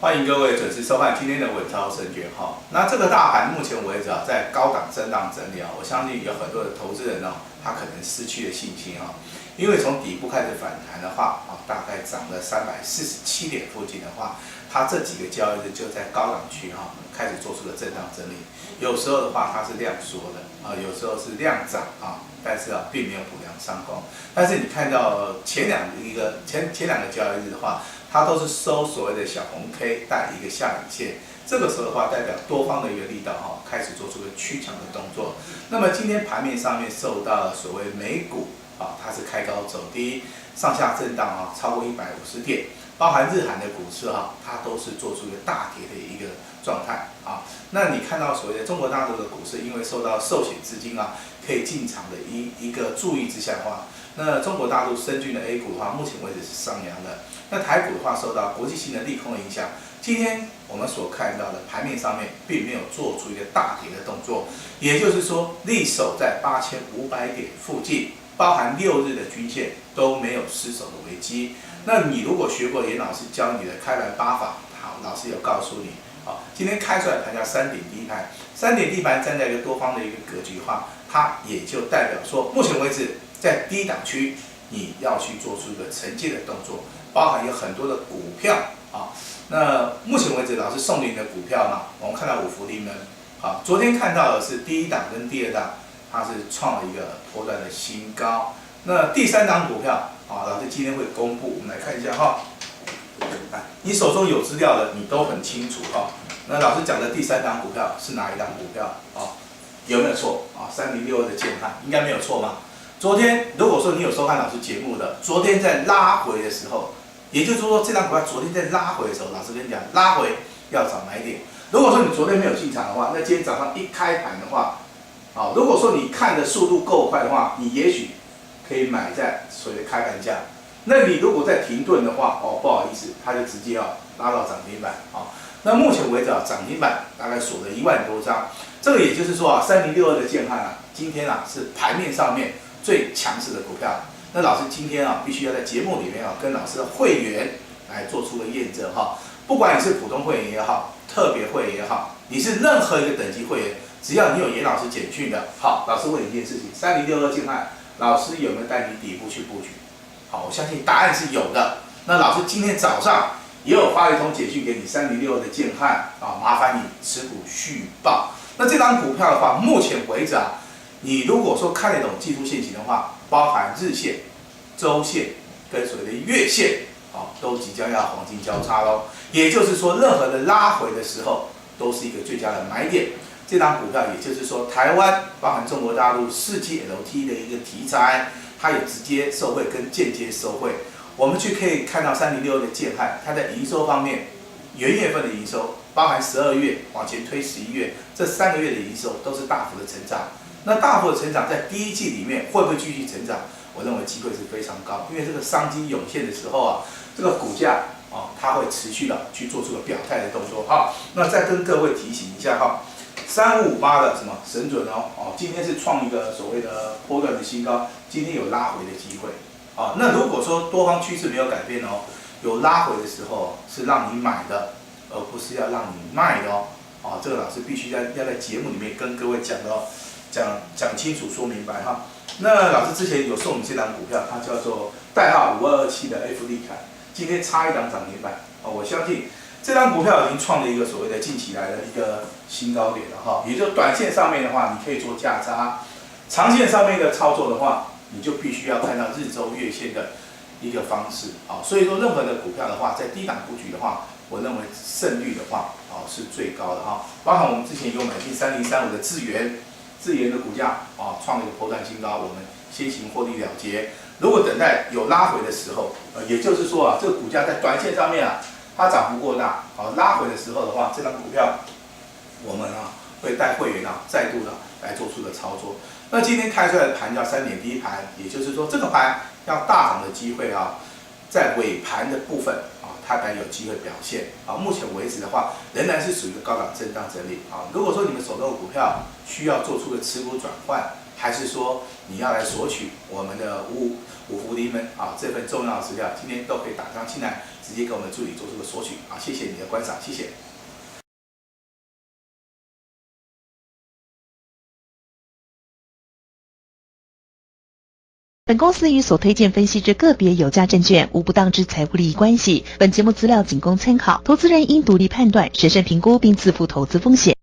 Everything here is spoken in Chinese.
欢迎各位准时收看今天的稳操胜券哈。那这个大盘目前为止在高档震荡整理我相信有很多的投资人他可能失去了信心因为从底部开始反弹的话大概涨了347点附近的话，它这几个交易日就在高档区开始做出了震荡整理。有时候的话它是量缩的有时候是量涨但是并没有补量上攻。但是你看到前两个交易日的话，它都是收所谓的小红 K 带一个下影线，这个时候的话代表多方的一个力道开始做出了趋强的动作。那么今天盘面上面受到所谓美股它是开高走低，上下震荡超过150点，包含日韩的股市它都是做出一个大跌的一个状态那你看到所谓的中国大陆的股市，因为受到寿险资金可以进场的一个注意之下的话，那中国大陆深圳的 A 股的话，目前为止是上扬的。那台股的话，受到国际性的利空的影响，今天我们所看到的盘面上面并没有做出一个大跌的动作，也就是说，力守在8500点附近，包含6日的均线都没有失守的危机。那你如果学过严老师教你的开盘8法，好，老师有告诉你，今天开出来盘叫3点低盘，3点低盘站在一个多方的一个格局的话，它也就代表说，目前为止在低档区你要去做出一个承接的动作，包含有很多的股票那目前为止老师送给你的股票我们看到五福临门昨天看到的是第一档跟第二档，它是创了一个波段的新高。那第3档股票老师今天会公布，我们来看一下你手中有资料的，你都很清楚那老师讲的第3档股票是哪一档股票有没有错3062的建汉应该没有错嘛？昨天如果说你有收看老师节目的，昨天在拉回的时候，也就是说这档股票昨天在拉回的时候，老师跟你讲拉回要找买点。如果说你昨天没有进场的话，那今天早上一开盘的话如果说你看的速度够快的话，你也许可以买在所谓的开盘价。那你如果在停顿的话不好意思，它就直接拉到涨停板那目前为止涨停板大概锁了1万多张，这个也就是说3062的建汉今天是盘面上面最强势的股票。那老师今天必须要在节目里面跟老师的会员来做出个验证不管你是普通会员也好，特别会员也好，你是任何一个等级会员，只要你有严老师简讯的，老师问你一件事情，3062建汉，老师有没有带你底部去布局？我相信答案是有的。那老师今天早上也有发一通简讯给你3062的建汉麻烦你持股续报。那这张股票的话，目前为止你如果说看得懂技术线型的话，包含日线、周线跟所谓的月线都即将要黄金交叉咯。也就是说，任何的拉回的时候，都是一个最佳的买点。这张股票也就是说，台湾包含中国大陆4G LTE 的一个题材，它也直接受惠跟间接受惠。我们可以看到3062的建汉，它在营收方面，元月份的营收，包含12月往前推11月，这3个月的营收都是大幅的成长。那大幅的成长在第一季里面会不会继续成长？我认为机会是非常高，因为这个商机涌现的时候这个股价它会持续的去做出个表态的动作那再跟各位提醒一下3558的什么神准今天是创一个所谓的波段的新高，今天有拉回的机会那如果说多方趋势没有改变有拉回的时候是让你买的，而不是要让你卖的这个老师必须要在节目里面跟各位讲的讲清楚说明白那老师之前有送你这档股票，它叫做代号5227的 F 利凯，今天差一档涨停板我相信这张股票已经创了一个所谓的近期来的一个新高点了也就是短线上面的话，你可以做价差；长线上面的操作的话，你就必须要看到日周月线的一个方式所以说，任何的股票的话，在低档布局的话，我认为胜率的话是最高的包含我们之前有买进3035的智源的股价创了一个波段新高，我们先行获利了结。如果等待有拉回的时候，也就是说这个股价在短线上面它涨幅过大拉回的时候的话，这张股票我们会带会员再度的来做出的操作。那今天开出来的盘叫3点低盘，也就是说这个盘要大涨的机会在尾盘的部分它才有机会表现目前为止的话，仍然是属于一个高档震荡整理如果说你们手中的股票需要做出个持股转换，还是说你要来索取我们的五福临门啊这份重要的资料，今天都可以打上进来，直接跟我们的助理做出个索取啊。谢谢你的观赏，谢谢。本公司与所推荐分析之个别有价证券无不当之财务利益关系。本节目资料仅供参考，投资人应独立判断、审慎评估并自负投资风险。